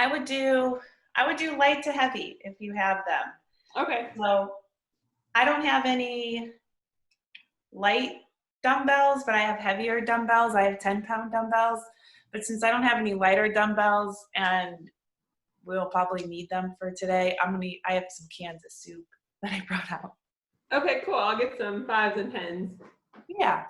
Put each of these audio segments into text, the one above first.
I would do light to heavy if you have them. Okay. So I don't have any light dumbbells, but I have heavier dumbbells. I have 10-pound dumbbells. But since I don't have any lighter dumbbells and we'll probably need them for today, I have some cans of soup that I brought out. Okay, cool. I'll get some 5s and 10s. Yeah.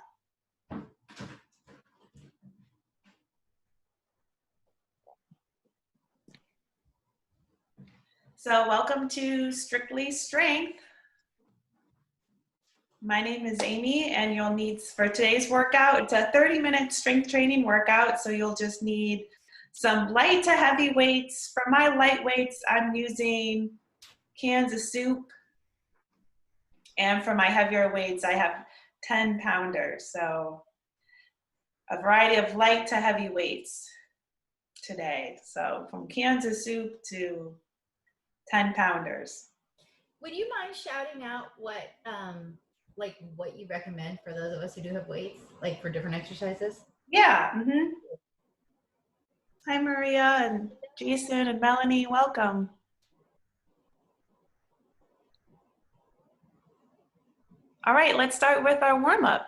So welcome to Strictly Strength. My name is Amy, and you'll need, for today's workout, it's a 30-minute strength training workout, so you'll just need some light to heavy weights. For my light weights, I'm using cans of soup, and for my heavier weights, I have 10-pounders, so a variety of light to heavy weights today. So from cans of soup to 10-pounders. Would you mind shouting out what you recommend for those of us who do have weights, like for different exercises? Yeah. Mm-hmm. Hi, Maria and Jason and Melanie. Welcome. All right, let's start with our warm-up.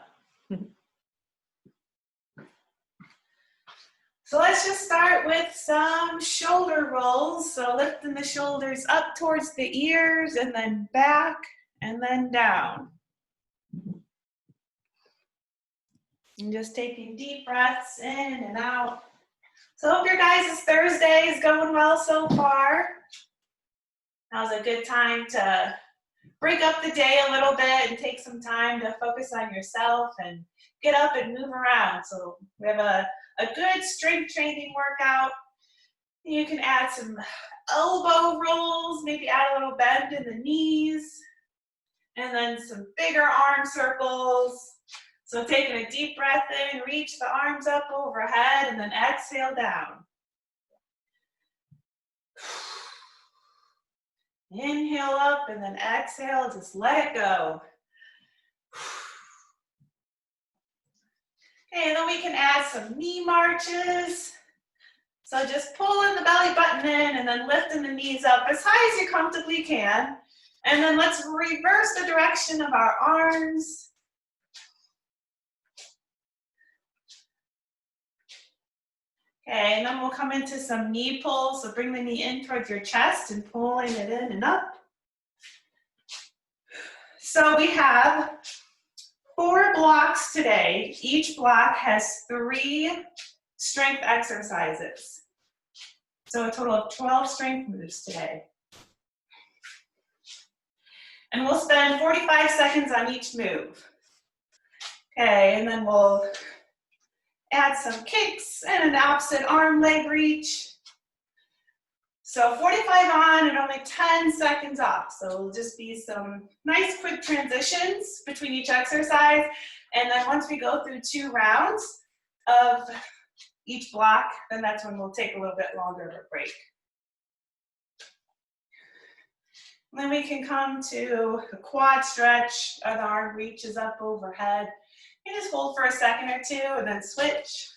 So let's just start with some shoulder rolls. So lifting the shoulders up towards the ears and then back and then down. And just taking deep breaths in and out. So hope your guys' Thursday is going well so far. Now's a good time to break up the day a little bit and take some time to focus on yourself and get up and move around. So we have a good strength training workout. You can add some elbow rolls, maybe add a little bend in the knees, and then some bigger arm circles. So taking a deep breath in, reach the arms up overhead, and then exhale down. Inhale up and then exhale, just let it go. Okay, and then we can add some knee marches. So just pulling the belly button in and then lifting the knees up as high as you comfortably can. And then let's reverse the direction of our arms. Okay, and then we'll come into some knee pulls. So bring the knee in towards your chest and pulling it in and up. So we have 4 blocks today. Each block has 3 strength exercises. So a total of 12 strength moves today. And we'll spend 45 seconds on each move. Okay, and then we'll add some kicks and an opposite arm leg reach. So 45 on and only 10 seconds off. So it'll just be some nice quick transitions between each exercise. And then once we go through 2 rounds of each block, then that's when we'll take a little bit longer of a break. And then we can come to a quad stretch. The arm reaches up overhead. You just hold for a second or 2 and then switch.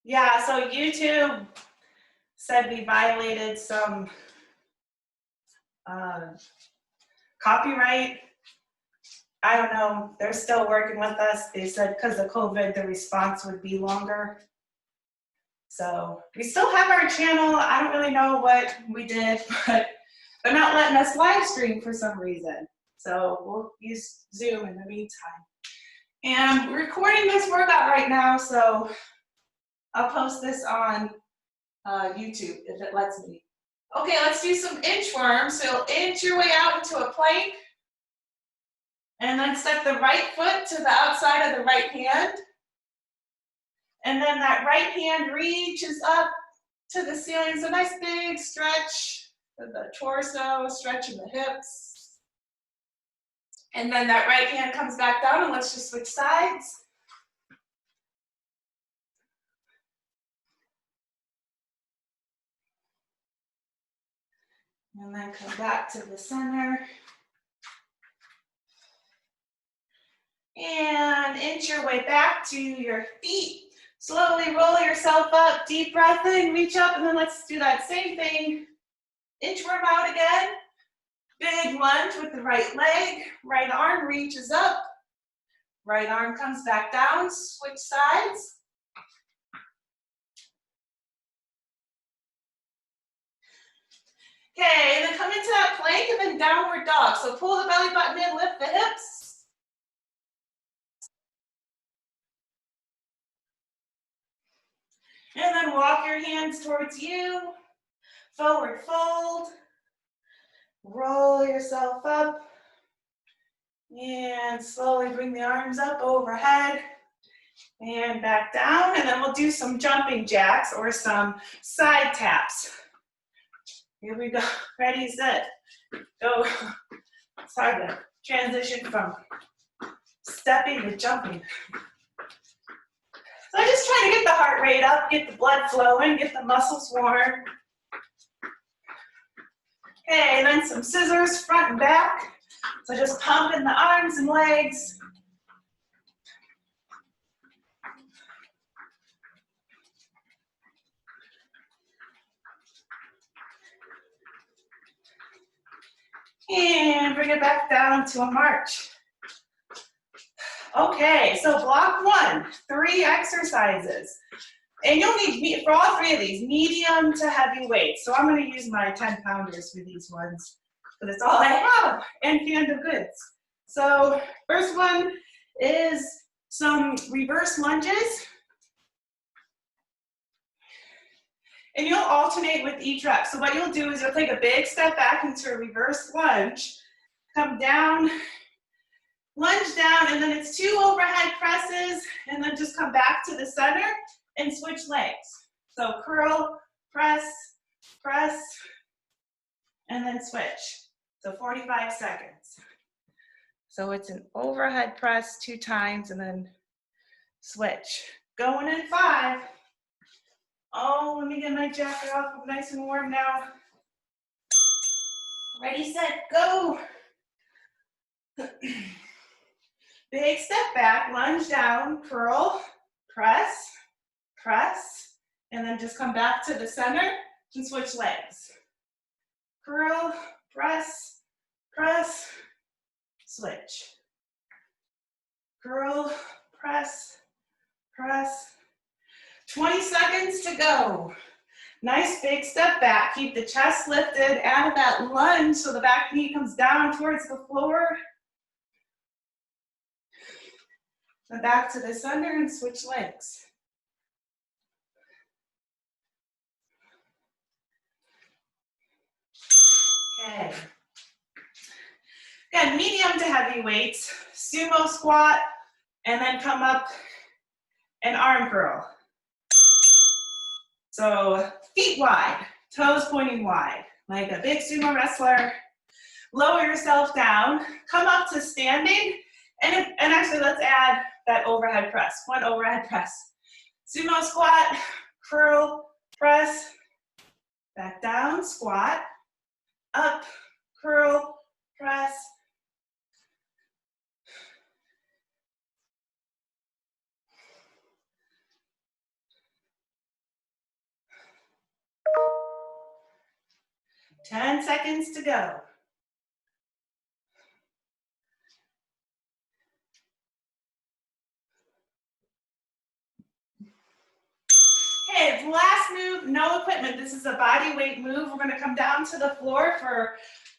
Yeah, so YouTube said we violated some copyright. I don't know, they're still working with us. They said because of COVID, the response would be longer. So we still have our channel. I don't really know what we did, but they're not letting us live stream for some reason. So we'll use Zoom in the meantime. And we're recording this workout right now, so I'll post this on YouTube if it lets me. Okay, let's do some inchworms. So you'll inch your way out into a plank. And then step the right foot to the outside of the right hand. And then that right hand reaches up to the ceiling. So nice big stretch of the torso, stretching the hips. And then that right hand comes back down, and let's just switch sides. And then come back to the center. And inch your way back to your feet. Slowly roll yourself up, deep breath in, reach up, and then let's do that same thing. Inchworm out again. Big lunge with the right leg. Right arm reaches up. Right arm comes back down. Switch sides. Okay, and then come into that plank and then downward dog. So pull the belly button in, lift the hips. And then walk your hands towards you. Forward fold. Roll yourself up. And slowly bring the arms up overhead. And back down. And then we'll do some jumping jacks or some side taps. Here we go. Ready, set, go. It's hard to transition from stepping to jumping. So I'm just trying to get the heart rate up, get the blood flowing, get the muscles warm. Okay, and then some scissors, front and back. So just pumping the arms and legs. And bring it back down to a march. Okay, so block 1, 3 exercises. And you'll need, for all 3 of these, medium to heavy weights. So I'm going to use my 10-pounders for these ones, because it's all I have, and canned of goods. So first one is some reverse lunges. And you'll alternate with each rep. So what you'll do is you'll take a big step back into a reverse lunge, come down, lunge down, and then it's 2 overhead presses, and then just come back to the center and switch legs. So curl, press, press, and then switch. So 45 seconds. So it's an overhead press 2 times and then switch. Going in 5. Oh, let me get my jacket off. I'm nice and warm now. Ready, set, go. Big step back, lunge down, curl, press, press, and then just come back to the center and switch legs. Curl, press, press, switch. Curl, press, press. 20 seconds to go. Nice big step back. Keep the chest lifted out of that lunge so the back knee comes down towards the floor. Then back to the center and switch legs. Okay. Again, medium to heavy weights, sumo squat, and then come up and arm curl. So feet wide, toes pointing wide, like a big sumo wrestler. Lower yourself down, come up to standing, and actually let's add that overhead press, 1 overhead press. Sumo squat, curl, press, back down, squat, up, curl, press. Ten seconds to go. Okay, the last move, no equipment. This is a body weight move. We're gonna come down to the floor for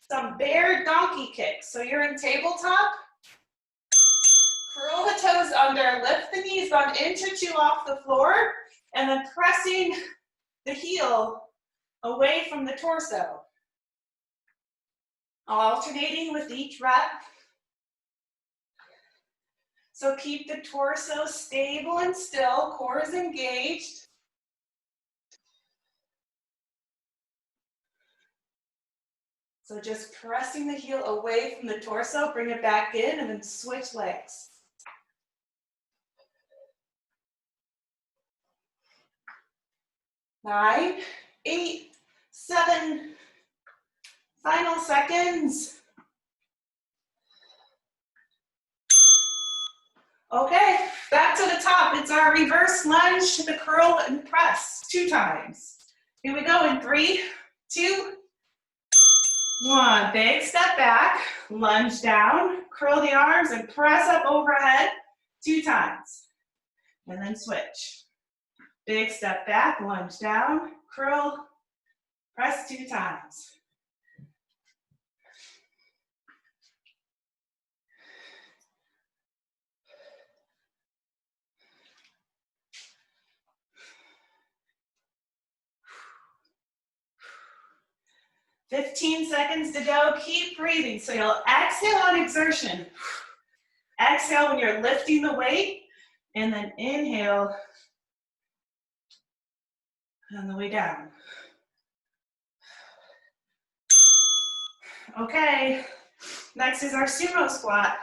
some bear donkey kicks. So you're in tabletop. Curl the toes under, lift the knees about 1 inch or 2 off the floor, and then pressing the heel away from the torso. Alternating with each rep. So keep the torso stable and still, core is engaged. So just pressing the heel away from the torso, bring it back in, and then switch legs. 9, 8, 7, final seconds. Okay, back to the top. It's our reverse lunge to the curl and press 2 times. Here we go in 3, 2, 1. Big step back, lunge down, curl the arms and press up overhead 2 times. And then switch. Big step back, lunge down, curl, press 2 times. "15 seconds to go. Keep breathing. So you'll exhale on exertion. Exhale when you're lifting the weight, and then inhale on the way down. Okay, next is our sumo squat.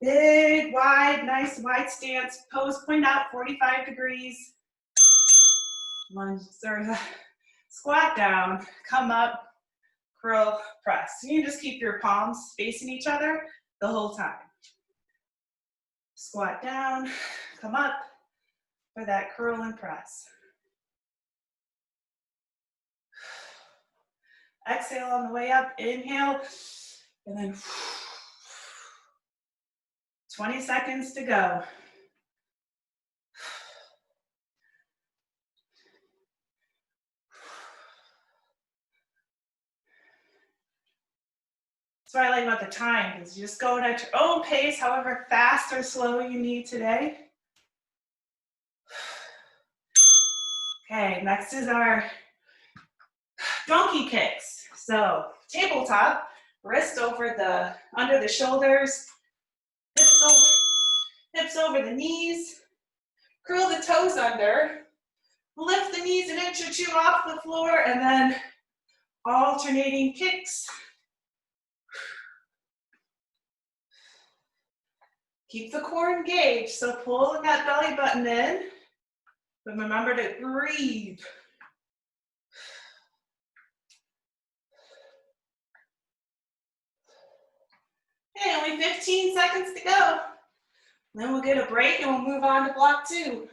Big, wide, nice wide stance. Pose point out 45 degrees. Lunge, squat down, come up, curl, press. You can just keep your palms facing each other the whole time. Squat down, come up for that curl and press. Exhale on the way up, inhale, and then 20 seconds to go. That's what I like about the time, is you just go at your own pace, however fast or slow you need today. Okay, next is our donkey kicks. So tabletop, wrist under the shoulders, hips over the knees, curl the toes under, lift the knees an inch or 2 off the floor, and then alternating kicks. Keep the core engaged, so pulling that belly button in, but remember to breathe. Okay, only 15 seconds to go. Then we'll get a break and we'll move on to block 2.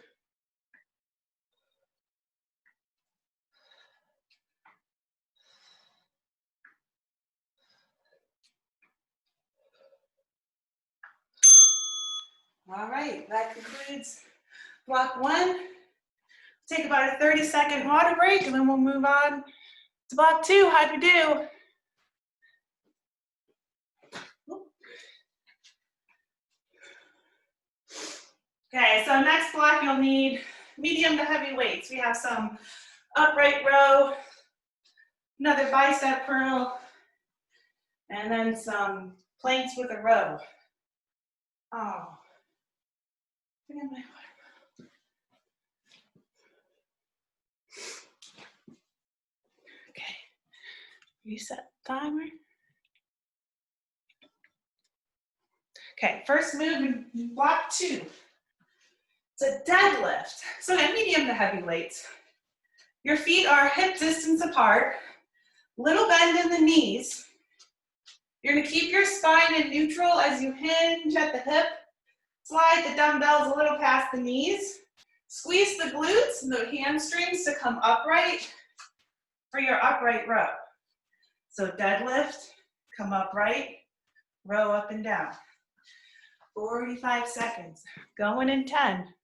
All right, that concludes block 1. Take about a 30-second water break and then we'll move on to block 2. How'd you do? Okay, so next block you'll need medium to heavy weights. We have some upright row, another bicep curl, and then some planks with a row. Oh, bring in my water. Okay, reset timer. Okay, first move in block 2. It's a deadlift. So again, medium to heavy weights. Your feet are hip distance apart, little bend in the knees. You're gonna keep your spine in neutral as you hinge at the hip. Slide the dumbbells a little past the knees. Squeeze the glutes and the hamstrings to come upright for your upright row. So deadlift, come upright, row up and down. 45 seconds, going in 10.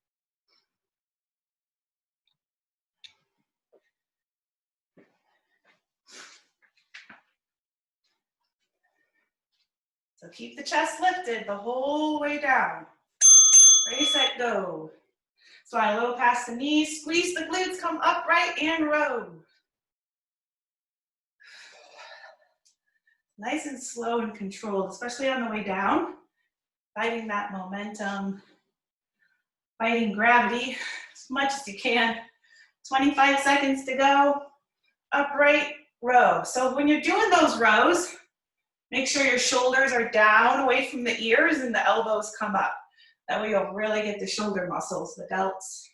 So keep the chest lifted the whole way down. Ready, set, go. Slide a little past the knees, squeeze the glutes, come upright and row. Nice and slow and controlled, especially on the way down. Fighting that momentum, fighting gravity as much as you can. 25 seconds to go. Upright row. So when you're doing those rows, make sure your shoulders are down away from the ears and the elbows come up. That way you'll really get the shoulder muscles, the delts.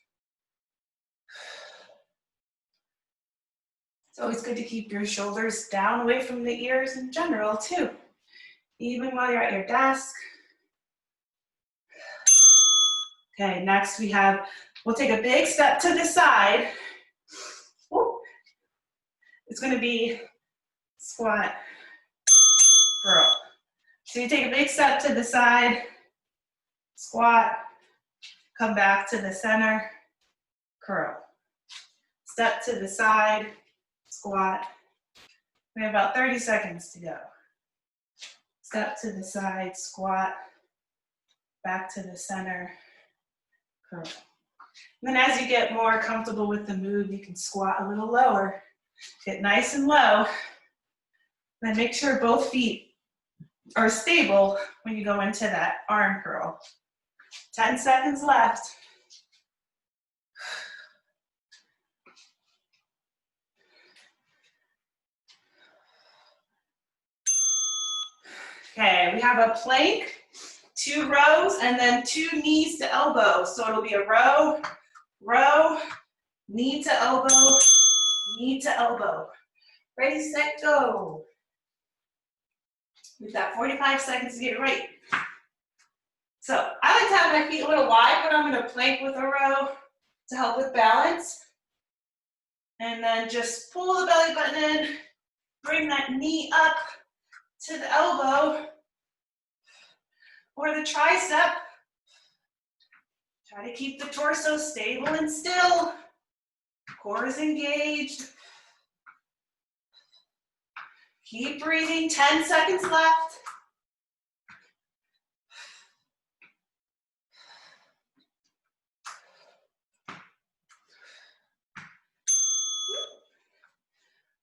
It's always good to keep your shoulders down away from the ears in general too. Even while you're at your desk. Okay, next we'll take a big step to the side. Woo. It's gonna be squat, curl. So you take a big step to the side, squat, come back to the center, curl. Step to the side, squat. We have about 30 seconds to go. Step to the side, squat, back to the center, curl. And then as you get more comfortable with the move, you can squat a little lower, get nice and low, then make sure both feet are stable when you go into that arm curl. 10 seconds left. Okay, we have a plank, 2 rows, and then 2 knees to elbow. So it'll be a row, row, knee to elbow, knee to elbow. Ready, set, go. We've got 45 seconds to get it right. So I like to have my feet a little wide, but I'm gonna plank with a row to help with balance. And then just pull the belly button in, bring that knee up to the elbow or the tricep. Try to keep the torso stable and still. Core is engaged. Keep breathing, 10 seconds left.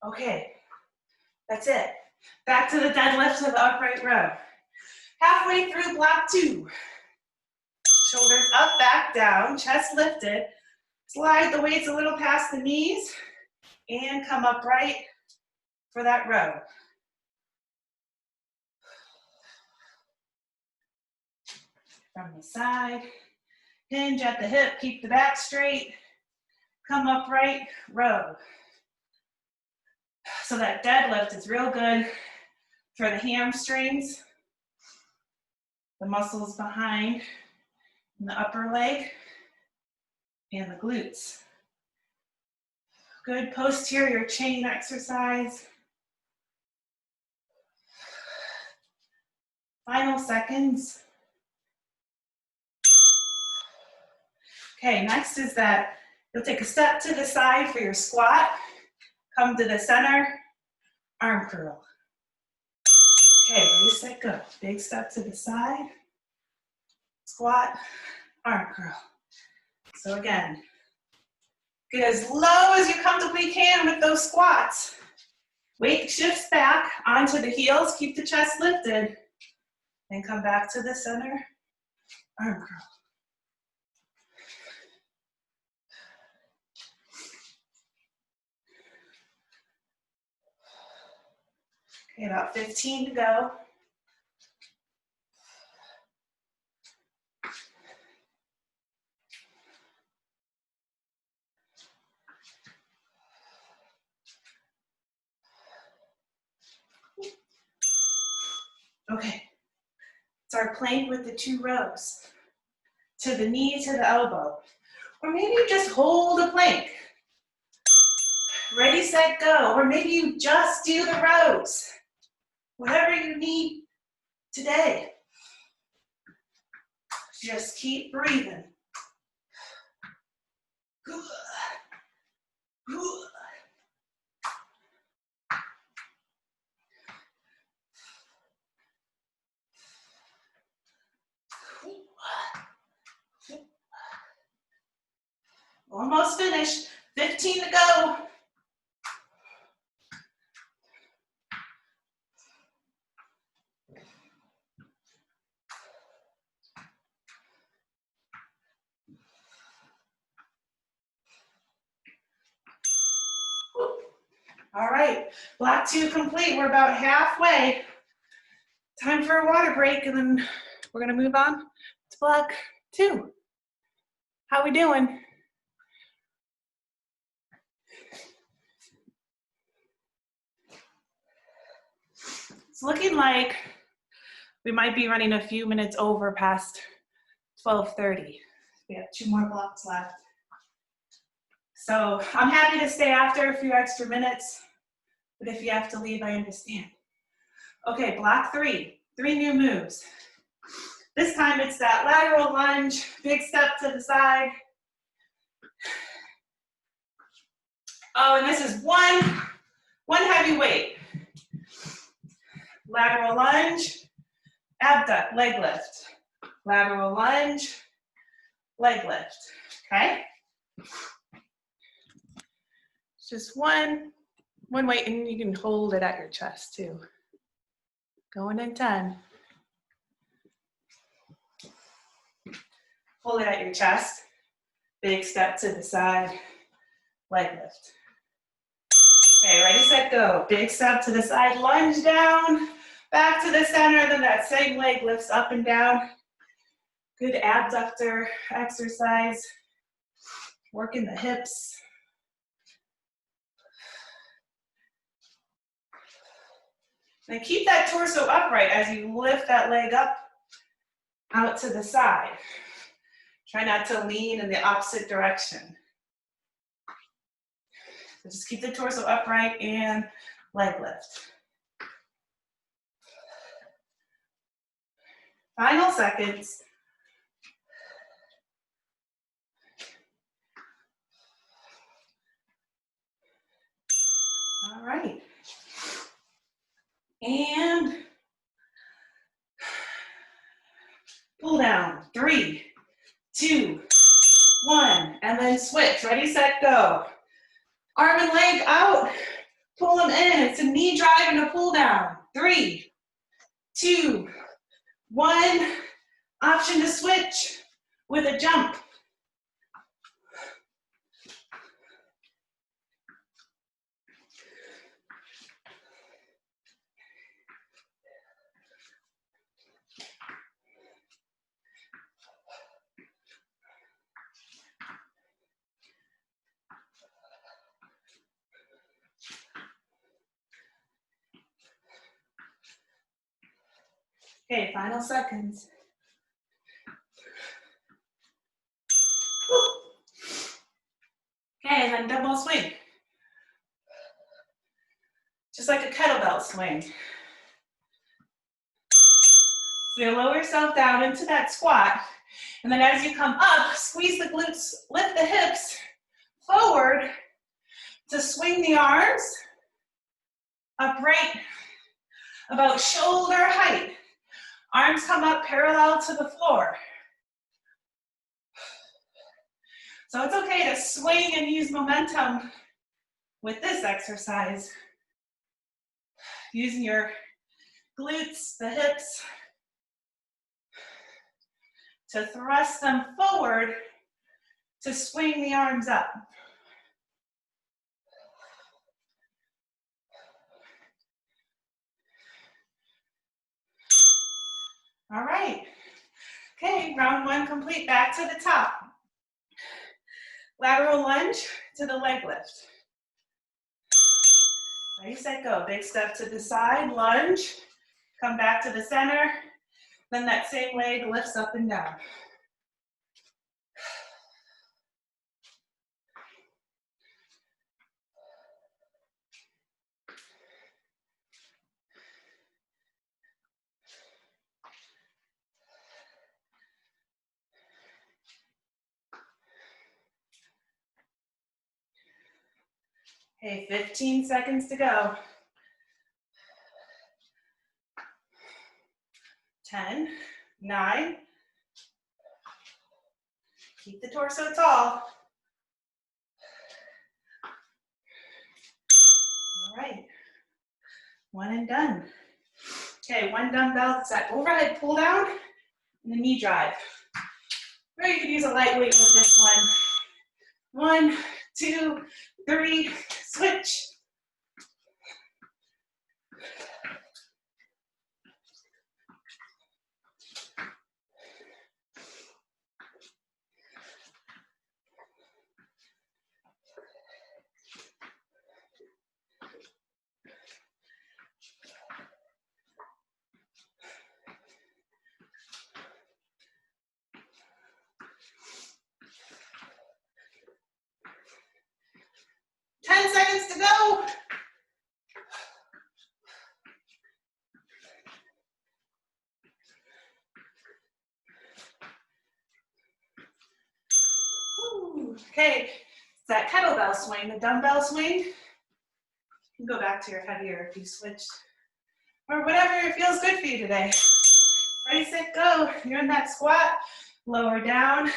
Okay, that's it. Back to the deadlift to the upright row. Halfway through block 2. Shoulders up, back down, chest lifted. Slide the weights a little past the knees and come upright for that row. From the side, hinge at the hip, keep the back straight, come upright, row. So that deadlift is real good for the hamstrings, the muscles behind the upper leg, and the glutes. Good posterior chain exercise. Final seconds. Okay, next is that you'll take a step to the side for your squat. Come to the center, arm curl. Okay, ready, set, go. Big step to the side, squat, arm curl. So again, get as low as you comfortably can with those squats. Weight shifts back onto the heels, keep the chest lifted, and come back to the center, arm curl. Okay, about 15 to go. Okay, it's our plank with the 2 rows. To the knee, to the elbow. Or maybe you just hold a plank. Ready, set, go. Or maybe you just do the rows. Whatever you need today. Just keep breathing. Almost finished. 15 to go. All right, block 2 complete. We're about halfway. Time for a water break, and then we're gonna move on to block 2. How we doing? It's looking like we might be running a few minutes over past 12:30. We have 2 more blocks left. So I'm happy to stay after a few extra minutes, but if you have to leave, I understand. Okay, block 3, 3 new moves. This time it's that lateral lunge, big step to the side. Oh, and this is one heavy weight. Lateral lunge, abduct, leg lift. Lateral lunge, leg lift, okay? It's just one weight, and you can hold it at your chest too. Going in 10. Hold it at your chest. Big step to the side, leg lift. Okay, ready, set, go. Big step to the side, lunge down, back to the center, then that same leg lifts up and down. Good abductor exercise. Working the hips. And keep that torso upright as you lift that leg up out to the side. Try not to lean in the opposite direction. So just keep the torso upright and leg lift. Final seconds. All right. And pull down. 3, 2, 1, and then switch. Ready, set, go. Arm and leg out. Pull them in. It's a knee drive and a pull down. 3, 2, 1. Option to switch with a jump. Okay, final seconds. Okay, and then dumbbell swing. Just like a kettlebell swing. So you lower yourself down into that squat, and then as you come up, squeeze the glutes, lift the hips forward to swing the arms upright about shoulder height. Arms come up parallel to the floor. So it's okay to swing and use momentum with this exercise. Using your glutes, the hips, to thrust them forward to swing the arms up. All right. Okay, round 1 complete. Back to the top. Lateral lunge to the leg lift. Ready, set, go. Big step to the side, lunge. Come back to the center. Then that same leg lifts up and down. Okay, 15 seconds to go. 10, 9. Keep the torso tall. All right, 1 and done. Okay, 1 dumbbell, it's that overhead pull down and the knee drive. Or you could use a lightweight with this one. 1, 2, 3, switch. Okay, it's that kettlebell swing, the dumbbell swing. You can go back to your heavier if you switched. Or whatever feels good for you today. Ready, set, go. You're in that squat, lower down,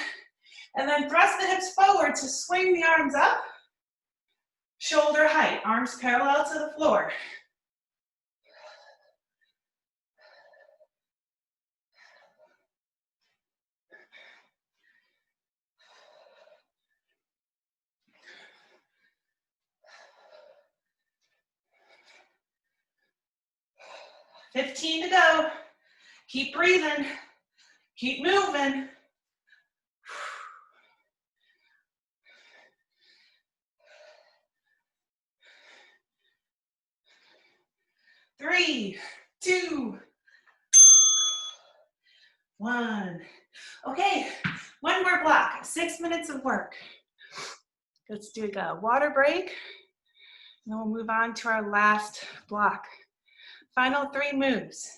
and then thrust the hips forward to swing the arms up, shoulder height, arms parallel to the floor. $15 to go. Keep breathing. Keep moving. Three, two, one. Okay, one more block, 6 minutes of work. Let's do a water break, and then we'll move on to our last block. Final 3 moves.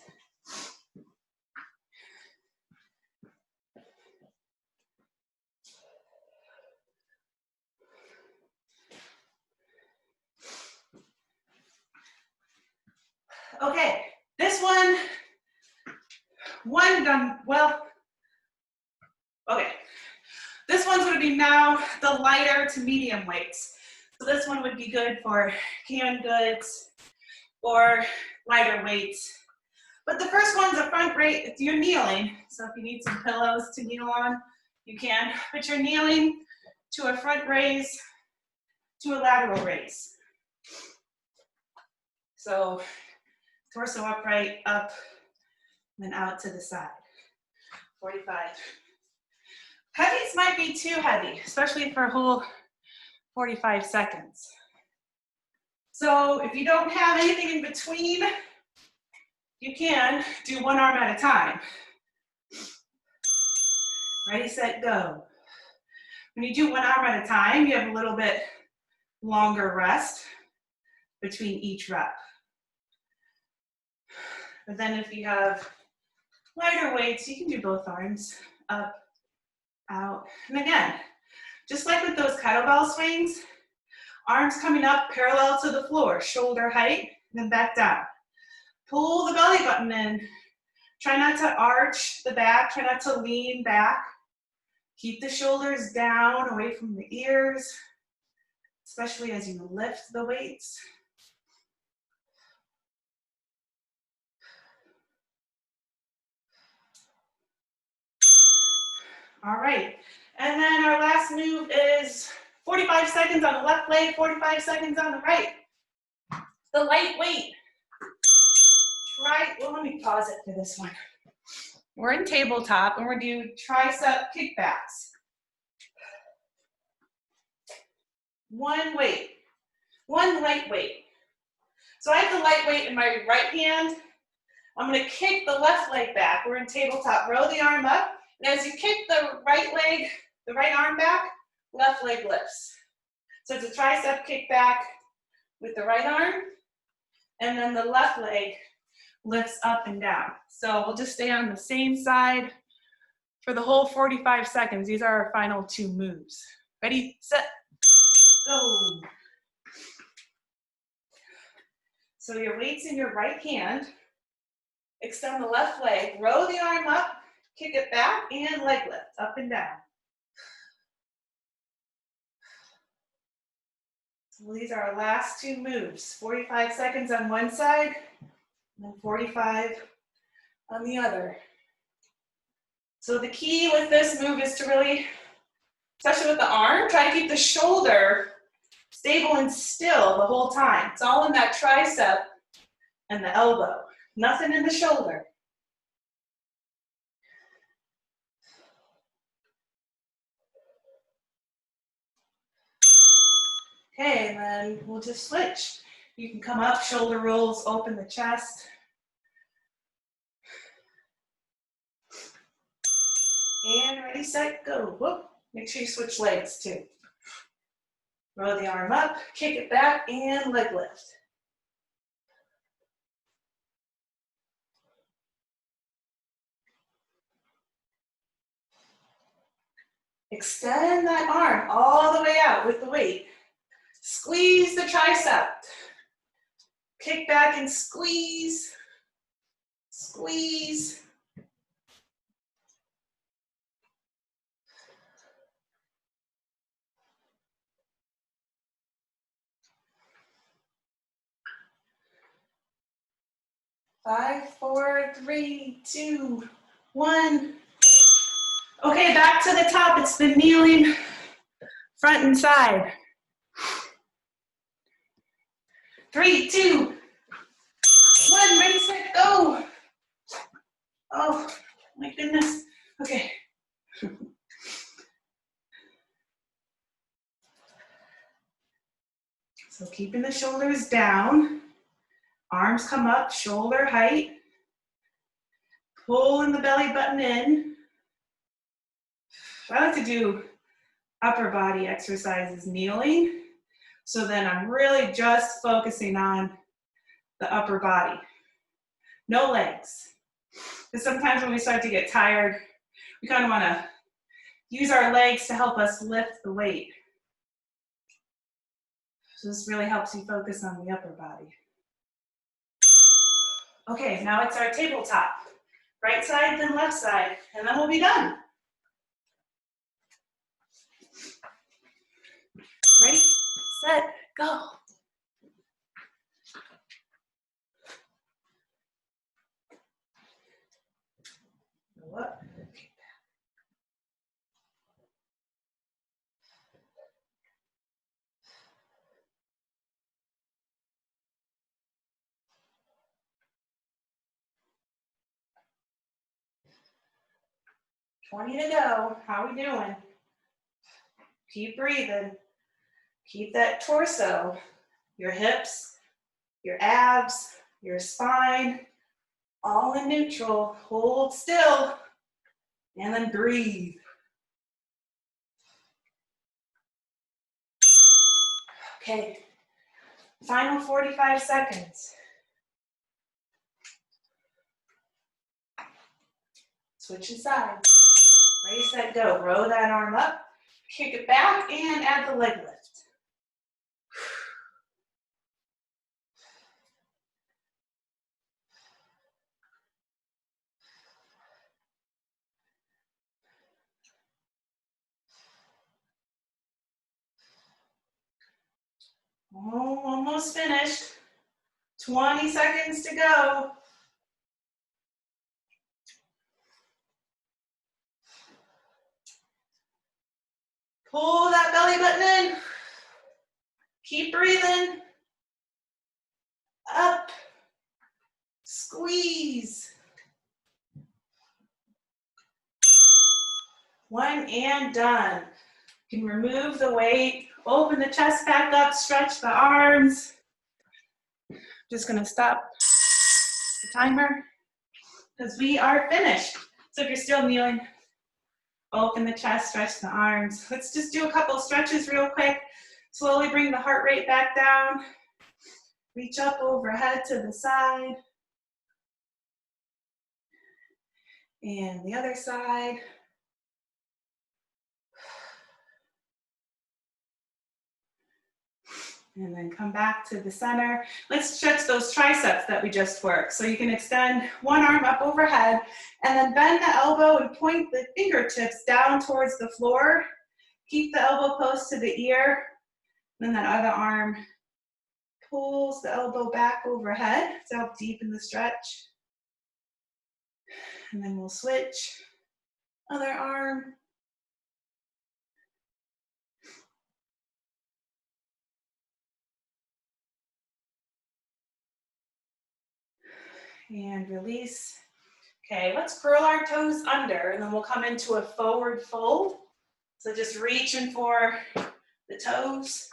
Okay, this one okay. This one's gonna be now the lighter to medium weights. So this one would be good for canned goods or lighter weights. But the first one's a front raise. You're kneeling, so if you need some pillows to kneel on, you can. But you're kneeling to a front raise, to a lateral raise. So torso upright, up, and out to the side. 45. Heavies might be too heavy, especially for a whole 45 seconds. So if you don't have anything in between, you can do one arm at a time. Ready, set, go. When you do one arm at a time, you have a little bit longer rest between each rep. But then if you have lighter weights, you can do both arms, up, out. And again, just like with those kettlebell swings, arms coming up parallel to the floor, shoulder height, and then back down. Pull the belly button in. Try not to arch the back, try not to lean back. Keep the shoulders down, away from the ears, especially as you lift the weights. All right, and then our last move is 45 seconds on the left leg, 45 seconds on the right. The light weight. Well, let me pause it for this one. We're in tabletop and we're doing tricep kickbacks. One weight, one light weight. So I have the light weight in my right hand. I'm gonna kick the left leg back. We're in tabletop, row the arm up. And as you kick the right leg, the right arm back, left leg lifts. So it's a tricep kickback with the right arm, and then the left leg lifts up and down. So we'll just stay on the same side for the whole 45 seconds. These are our final 2 moves. Ready, set, go. So your weight's in your right hand. Extend the left leg, row the arm up, kick it back, and leg lift, up and down. So these are our last 2 moves. 45 seconds on one side, and then 45 on the other. So the key with this move is to really, especially with the arm, try to keep the shoulder stable and still the whole time. It's all in that tricep and the elbow. Nothing in the shoulder. Okay, and then we'll just switch. You can come up, shoulder rolls, open the chest. And ready, set, go. Whoop. Make sure you switch legs too. Roll the arm up, kick it back, and leg lift. Extend that arm all the way out with the weight. Squeeze the tricep. Kick back and squeeze. Squeeze. Five, four, three, two, one. Okay, back to the top. It's the kneeling front and side. 3, 2, 1, ready, set, go. Oh, my goodness. Okay. So keeping the shoulders down, arms come up, shoulder height. Pulling the belly button in. I like to do upper body exercises kneeling. So then I'm really just focusing on the upper body. No legs. Because sometimes when we start to get tired, we kind of want to use our legs to help us lift the weight. So this really helps you focus on the upper body. Okay, now it's our tabletop. Right side, then left side, and then we'll be done. Ready, set, go. Go up. 20 to go. How are we doing? Keep breathing. Keep that torso, your hips, your abs, your spine, all in neutral. Hold still, and then breathe. Okay, final 45 seconds. Switch sides. Ready, set, go. Row that arm up, kick it back, and add the leg lift. Oh, almost finished. 20 seconds to go. Pull that belly button in. Keep breathing. Up. Squeeze. 1 and done. You can remove the weight, open the chest back up, stretch the arms. Just gonna stop the timer because we are finished. So if you're still kneeling, open the chest, stretch the arms. Let's just do a couple stretches real quick. Slowly bring the heart rate back down. Reach up overhead to the side. And the other side. And then come back to the center. Let's stretch those triceps that we just worked. So you can extend one arm up overhead and then bend the elbow and point the fingertips down towards the floor. Keep the elbow close to the ear. Then that other arm pulls the elbow back overhead to help deepen the stretch. And then we'll switch. Other arm. And release. Okay, let's curl our toes under and then we'll come into a forward fold. So just reaching for the toes.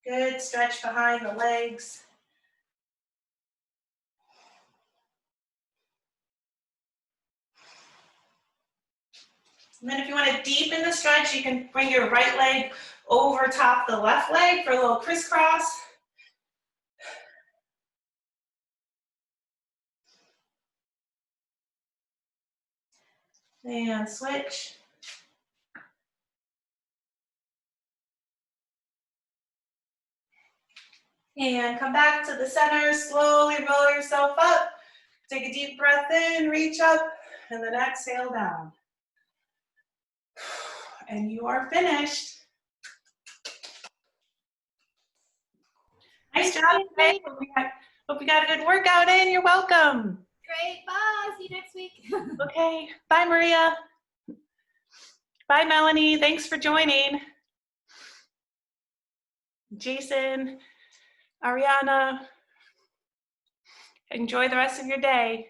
Good, stretch behind the legs. And then if you want to deepen the stretch, you can bring your right leg over top the left leg for a little crisscross. And switch. And come back to the center, slowly roll yourself up. Take a deep breath in, reach up, and then exhale down. And you are finished. Nice job today. Hope you got a good workout in. You're welcome. Great. Bye. See you next week. Okay. Bye, Maria. Bye, Melanie. Thanks for joining. Jason, Ariana, enjoy the rest of your day.